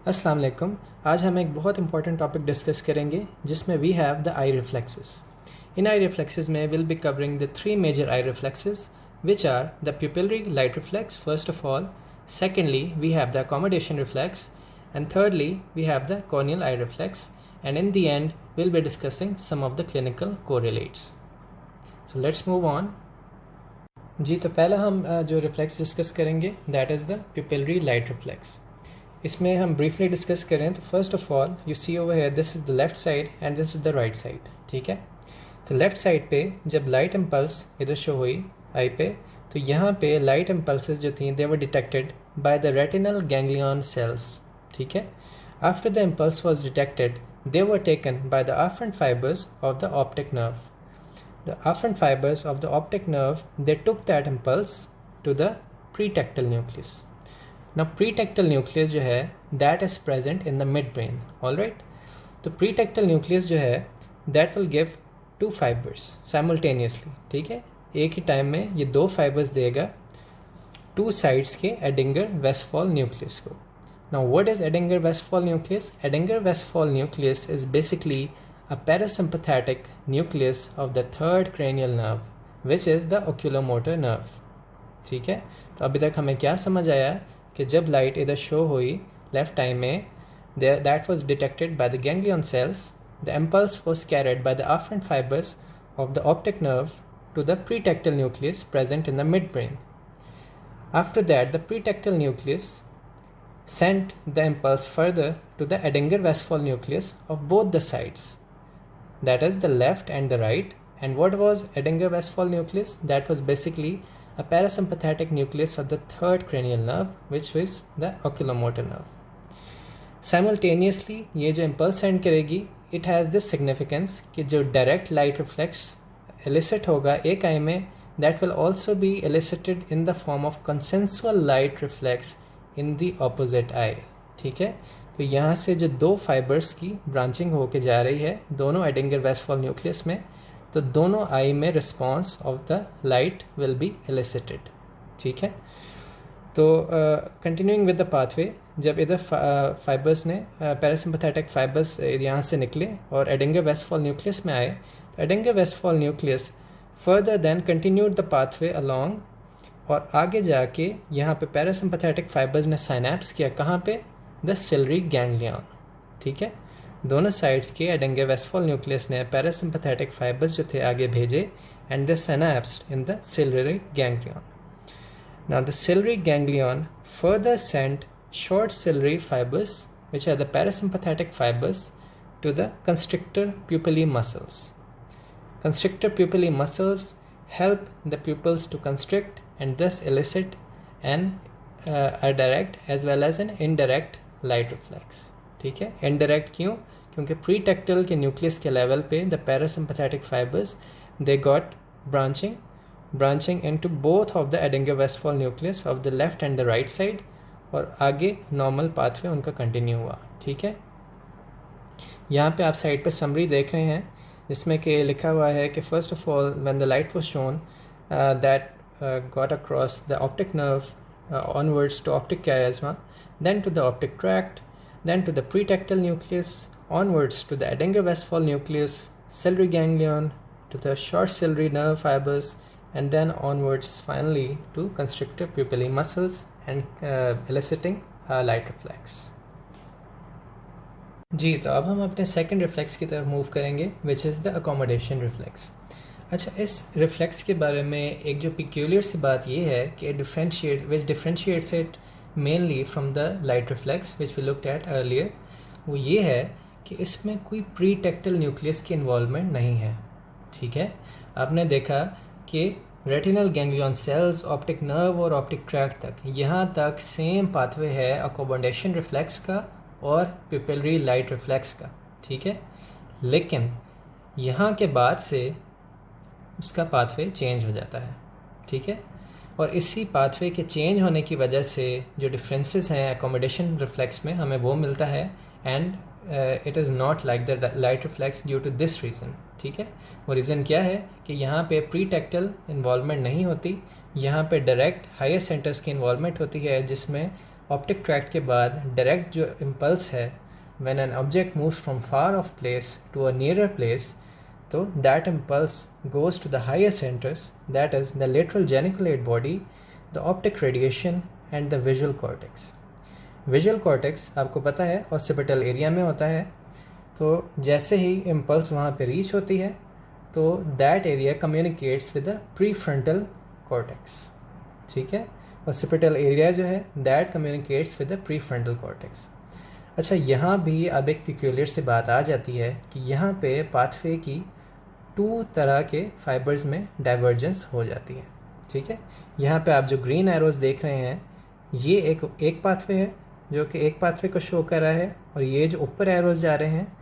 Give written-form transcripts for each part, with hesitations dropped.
अस्सलाम वालेकुम। आज हम एक बहुत इंपॉर्टेंट टॉपिक डिस्कस करेंगे जिसमें we have the eye reflexes. इन आई रिफ्लेक्सेस में will be covering the three major eye reflexes which are the pupillary light reflex first of all, secondly we have the accommodation reflex, and thirdly we have the corneal eye reflex, and in the end we'll be discussing some of the clinical correlates. So let's move on. जी तो पहला हम जो reflex discuss करेंगे that is the pupillary light reflex. इसमें हम briefly discuss करें तो first of all you see over here this is the left side and this is the right side. ठीक है, तो लेफ्ट साइड पे जब लाइट इम्पल्स इधर शो हुई आई पे, तो यहाँ पे लाइट इम्पल्सेस जो थी they were detected by the retinal ganglion cells. ठीक है, after the impulse was detected they were taken by the afferent fibers of the optic nerve. The afferent fibers of the optic nerve, they took that impulse to the pretectal nucleus. Now pretectal nucleus जो है that is present in the midbrain. Alright, तो pretectal nucleus जो है that will give two fibers simultaneously. ठीक है, एक ही time में ये दो फाइबर्स देगा टू साइड्स के एडिंगर-वेस्टफॉल न्यूक्लियस को। Now what is Edinger-Westphal nucleus? Edinger-Westphal nucleus is basically a parasympathetic nucleus of the third cranial nerve, which is the oculomotor nerve. ठीक है, तो अभी तक हमें क्या समझ आया कि जब लाइट इधर शो हुई लेफ्ट टाइम में, that was detected by the ganglion cells. The impulse was carried by the afferent fibers of the optic nerve to the pretectal nucleus present in the midbrain. After that, the pretectal nucleus sent the impulse further to the Edinger-Westphal nucleus of both the sides, that is the left and the right. And what was Edinger-Westphal nucleus? That was basically a parasympathetic nucleus of the third cranial nerve, which is the oculomotor nerve. Simultaneously ये जो impulse send करेगी, it has this significance कि जो direct light reflex elicit होगा एक eye में, that will also be elicited in the form of consensual light reflex in the opposite eye. ठीक है, तो यहाँ से जो दो फाइबर्स की ब्रांचिंग होके जा रही है दोनों एडिंगर-वेस्टफॉल न्यूक्लियस में, तो दोनों आई में response of the light will be elicited. ठीक है, तो कंटिन्यूइंग विद द पाथवे, जब इधर फाइबर्स ने पैरासिम्पैथेटिक फाइबर्स यहाँ से निकले और एडिंगर-वेस्टफॉल न्यूक्लियस में आए, तो Edinger Westphal nucleus further then continued the pathway along, और आगे जाके यहाँ पे पैरासिम्पैथेटिक फाइबर्स ने साइनैप्स किया कहाँ पे, द सिलरी गैंग्लियन। ठीक है, दोनों साइड्स के एडिंगर-वेस्टफॉल न्यूक्लियस ने पैरासिम्पैथेटिक फाइबर्स जो थे आगे भेजे and they synapsed in the ciliary ganglion. Now the ciliary ganglion further sent short ciliary fibers, which are the parasympathetic fibers, to the constrictor pupillae muscles. Constrictor pupillae muscles help the pupils to constrict and thus elicit a direct as well as an indirect light reflex. ठीक है, indirect क्यों? क्योंकि pretectal के nucleus के level पे the parasympathetic fibers they got branching into both of the Edinger-Westphal nucleus of the left and the right side, और आगे normal pathway उनका कंटिन्यू हुआ. ठीक है, यहाँ पे आप साइड पे समरी देख रहे हैं जिसमें कि लिखा हुआ है कि first of all when the light was shown that got across the optic nerve onwards to optic chiasma, then to the optic tract, then to the pretectal nucleus, onwards to the Edinger-Westphal nucleus, ciliary ganglion, to the short ciliary nerve fibers, and then onwards finally to constrictor pupillae muscles and eliciting a light reflex. जी, तो अब हम अपने second reflex की तरफ move करेंगे विच is the accommodation reflex. अच्छा, इस reflex के बारे में एक जो पिक्यूलियर सी बात ये है कि differentiates it mainly from the light reflex which we looked at earlier, वो ये है कि इसमें कोई प्रीटेक्टल न्यूक्लियस की इन्वॉल्वमेंट नहीं है. ठीक है, आपने देखा कि retinal ganglion sales, optic nerve और ऑप्टिक ट्रैक्ट तक यहाँ तक सेम पाथवे है अकोमोडेशन रिफ्लेक्स का और पिपलरी लाइट रिफ्लेक्स का. ठीक है, लेकिन यहाँ के बाद से उसका पाथवे चेंज हो जाता है. ठीक है, और इसी पाथवे के चेंज होने की वजह से जो डिफरेंसेस हैं अकोमोडेशन रिफ्लेक्स में हमें वो मिलता है, and it is not like the light reflex due to this reason. ठीक है, वो रीज़न क्या है कि यहाँ पे प्रीटेक्टल इन्वॉल्वमेंट नहीं होती, यहाँ पे डायरेक्ट हायर सेंटर्स की इन्वॉल्वमेंट होती है जिसमें ऑप्टिक ट्रैक्ट के बाद डायरेक्ट जो इम्पल्स है when an object moves from far off place to a nearer place, तो that impulse goes to the higher centres, that is the lateral geniculate body, the optic radiation and the visual cortex. Visual cortex आपको पता है occipital area में होता है, तो जैसे ही impulse वहाँ पे रीच होती है तो that area communicates with the prefrontal cortex. ठीक है, ऑसिपिटल एरिया जो है that communicates with the prefrontal cortex. अच्छा, यहाँ भी अब एक पिक्यूलियर सी बात आ जाती है कि यहाँ पे पाथवे की 2 तरह के फाइबर्स में डाइवर्जेंस हो जाती है। ठीक है, यहाँ पे आप जो ग्रीन एरोज देख रहे हैं ये एक पाथवे है जो कि एक पाथवे को शो कर रहा है, और ये जो ऊपर एरोज जा रहे हैं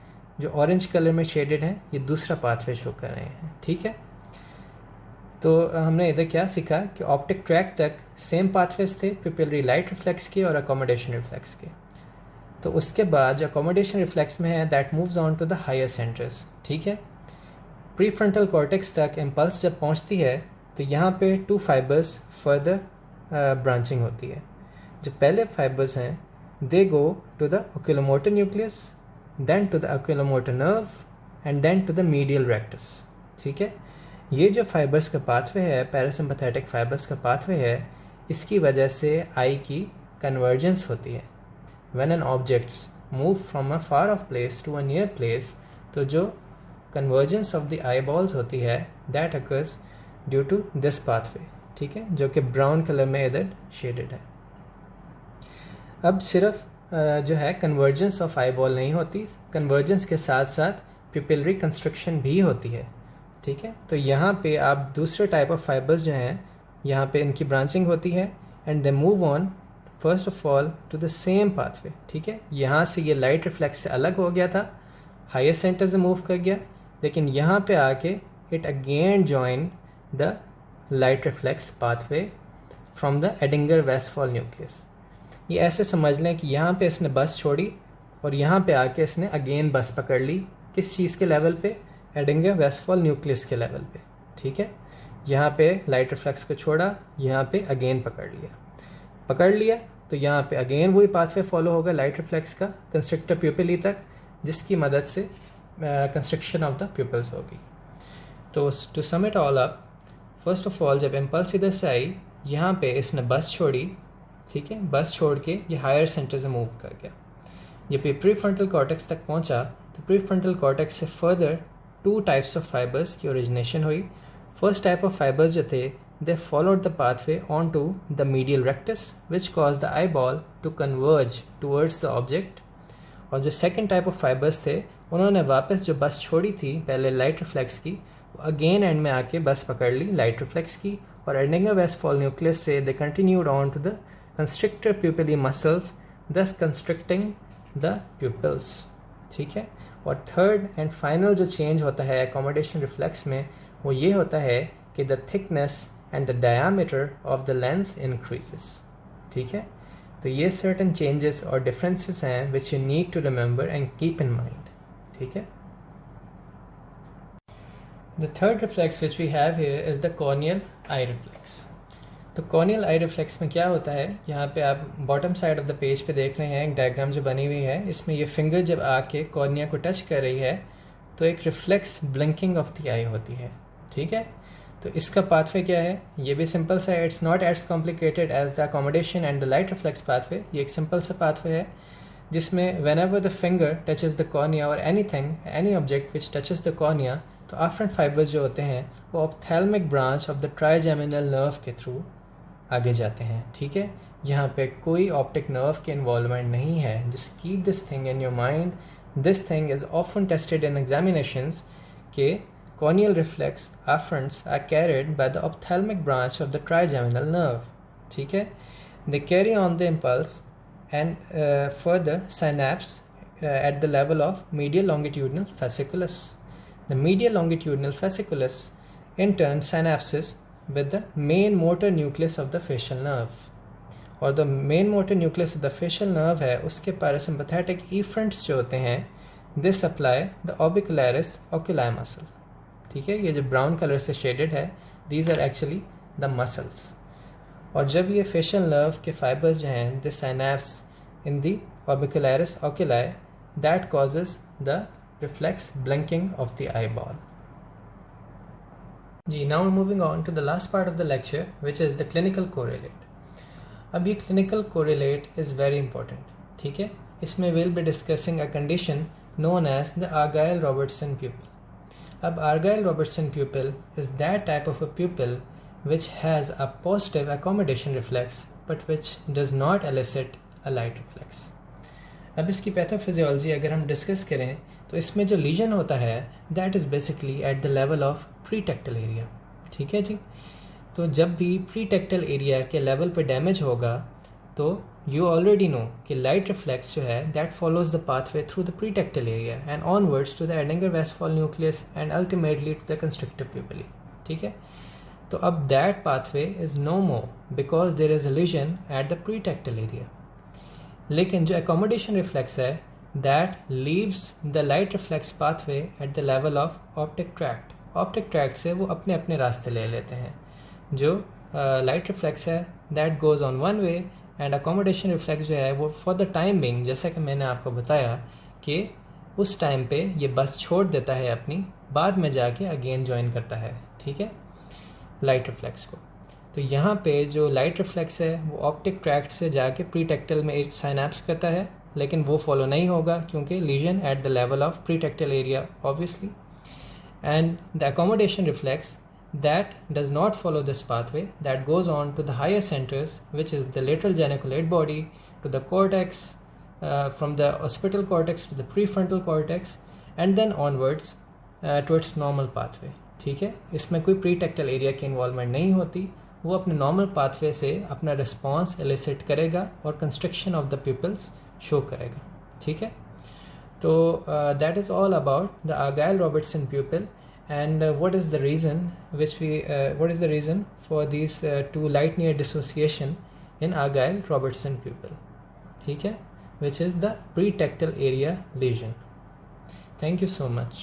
जो ऑरेंज कलर में शेडेड हैं ये दूसरा पाथवे शो कर रहे हैं। ठीक है, तो हमने इधर क्या सीखा कि ऑप्टिक ट्रैक तक सेम पाथवेज थे पिपिलरी लाइट रिफ्लेक्स के और अकोमोडेशन रिफ्लेक्स के। तो उसके बाद जो अकोमोडेशन रिफ्लेक्स में है that moves on to the higher centres. ठीक है, प्रीफ्रंटल कॉर्टेक्स तक इम्पल्स जब पहुंचती है तो यहाँ पे 2 फाइबर्स फर्दर ब्रांचिंग होती है। जो पहले फाइबर्स हैं they go to the oculomotor nucleus, then to the oculomotor nerve and then to the medial rectus. ठीक है, ये जो फाइबर्स का पाथवे है, पैरासिम्पैथेटिक फाइबर्स का पाथवे है, इसकी वजह से आई की कन्वर्जेंस होती है। When an objects move from a far off place to a near place, तो जो convergence of the eye balls होती है that occurs due to this pathway. ठीक है, जो कि ब्राउन कलर में इधर शेडेड है। अब सिर्फ जो है कन्वर्जेंस ऑफ आई बॉल नहीं होती, कन्वर्जेंस के साथ साथ पिपिलरी कंस्ट्रक्शन भी होती है। ठीक है, तो यहाँ पे आप दूसरे टाइप ऑफ फाइबर्स जो हैं यहाँ पे इनकी ब्रांचिंग होती है and they move on first of all to the same pathway. ठीक है, यहाँ से ये लाइट रिफ्लेक्स से अलग हो गया था, हायर सेंटर से मूव कर गया, लेकिन यहाँ पे आके it again join the light reflex pathway from the Edinger Westphal nucleus. ये ऐसे समझ लें कि यहाँ पे इसने बस छोड़ी और यहाँ पे आके इसने अगेन बस पकड़ ली। किस चीज़ के लेवल पे? एडिंगर वेस्टफॉल न्यूक्लियस के लेवल पे। ठीक है, यहाँ पे लाइट रिफ्लेक्स को छोड़ा, यहाँ पे अगेन पकड़ लिया तो यहाँ पे अगेन वही पाथवे फॉलो होगा लाइट रिफ्लेक्स का कंस्ट्रक्टर प्यूपिली तक, जिसकी मदद से कंस्ट्रक्शन ऑफ द प्यूपल्स होगी। तो to sum it all up, first of all जब इम्पल्स इधर से आई यहाँ पे इसने बस छोड़ी। ठीक है, बस छोड़ के ये हायर सेंटर से मूव कर गया। जब ये प्रीफ्रंटल कॉर्टेक्स तक पहुंचा तो प्रीफ्रंटल कॉर्टेक्स से फर्दर 2 टाइप्स ऑफ फाइबर्स की ओरिजिनेशन हुई। फर्स्ट टाइप ऑफ फाइबर्स जो थे they followed the pathway on to the medial rectus which cause the eye ball to converge towards the object. और जो सेकेंड टाइप ऑफ फाइबर्स थे उन्होंने वापस जो बस छोड़ी थी पहले लाइट रिफ्लेक्स की, वो अगेन एंड में आके बस पकड़ ली लाइट रिफ्लेक्स की, और एडिंगर वेस्टफॉल न्यूक्लियस से they continued on to the constrictor pupillae muscles, thus constricting the pupils। ठीक है, और थर्ड एंड फाइनल जो चेंज होता है accommodation reflex में वो ये होता है कि the thickness and the diameter of the lens increases। ठीक है, तो ये certain changes और differences हैं which you need to remember and keep in mind। ठीक है, the third reflex which we have here is the corneal eye reflex। तो corneal आई reflex में क्या होता है, यहाँ पे आप bottom side of the page पे देख रहे हैं एक डायग्राम जो बनी हुई है। इसमें ये फिंगर जब आके कॉर्निया को टच कर रही है तो एक रिफ्लेक्स ब्लिंकिंग ऑफ द आई होती है। ठीक है, तो इसका पाथवे क्या है, ये भी सिंपल सा है, it's not as complicated as the accommodation and the light reflex pathway. ये एक सिंपल सा पाथवे है जिसमें whenever the finger touches the cornea और any object which touches the cornea, तो आफ्रेंट फाइबर्स जो होते हैं वो ophthalmic branch of the trigeminal nerve के थ्रू आगे जाते हैं। ठीक है, यहाँ पे कोई ऑप्टिक नर्व के इन्वॉल्वमेंट नहीं है। Just keep this thing in your mind. This thing is often tested in examinations के corneal reflex afferents are carried by the ophthalmic branch of the trigeminal nerve। ठीक है, they carry on the impulse and further synapse at the level of medial longitudinal fasciculus। The medial longitudinal fasciculus in turn synapses with the main motor nucleus of the facial nerve। और the main motor nucleus of the facial nerve है उसके parasympathetic efferents जो होते हैं they supply the orbicularis oculi muscle। ठीक है, ये जो ब्राउन कलर से शेडेड है these are actually the muscles. और जब ये फेशियल नर्व के फाइबर्स जो हैं the synapse in the orbicularis oculi that causes the reflex blinking of the eyeball. जी, now moving on to the last part of the lecture, which is the clinical correlate. अब ये clinical correlate is very important, ठीक है. इसमें we'll be discussing a condition known as the Argyll-Robertson pupil. अब Argyll-Robertson pupil is that type of a pupil which has a positive accommodation reflex but which does not elicit a light reflex. अब इसकी pathophysiology अगर हम discuss करें तो इसमें जो lesion होता है that is basically at the level of pretectal area, ठीक है जी. तो जब भी प्रीटेक्टल एरिया के लेवल पे डैमेज होगा तो यू ऑलरेडी नो कि लाइट रिफ्लेक्स जो है that follows the pathway through the pretectal area and onwards to the Edinger Westphal nucleus and ultimately to the constrictive pupillae, ठीक है. तो अब that pathway is no more because there is a legion at the pretectal area. लेकिन जो accommodation reflex है that leaves the light reflex pathway at the level of optic tract. Optic tract से वो अपने अपने रास्ते ले लेते हैं. जो लाइट रिफ्लेक्स है that goes on one way and accommodation reflex जो है वो फॉर द टाइम बिंग, जैसा कि मैंने आपको बताया कि उस टाइम पे ये बस छोड़ देता है अपनी, बाद में जाके अगेन ज्वाइन करता है, ठीक है, लाइट रिफ्लेक्स को. तो यहाँ पे जो लाइट रिफ्लेक्स है वो ऑप्टिक ट्रैक्ट से जाके प्रीटेक्टल में एक साइनैप्स करता है, लेकिन वो फॉलो नहीं होगा क्योंकि lesion at the level of pretectal area obviously. And the accommodation reflex that does not follow this pathway that goes on to the higher centres which is the lateral geniculate body to the cortex, from the occipital cortex to the prefrontal cortex and then onwards to its normal pathway, ठीक है. इसमें कोई प्रीटेक्टल area की involvement नहीं होती. वो अपने normal pathway से अपना रिस्पॉन्स एलिसिट करेगा और construction of the pupils show करेगा, ठीक है. तो that is all about the Argyll-Robertson pupil and what is the reason for these two light near dissociation in Argyll-Robertson pupil, ठीक है, which is the pretectal area lesion. Thank you so much.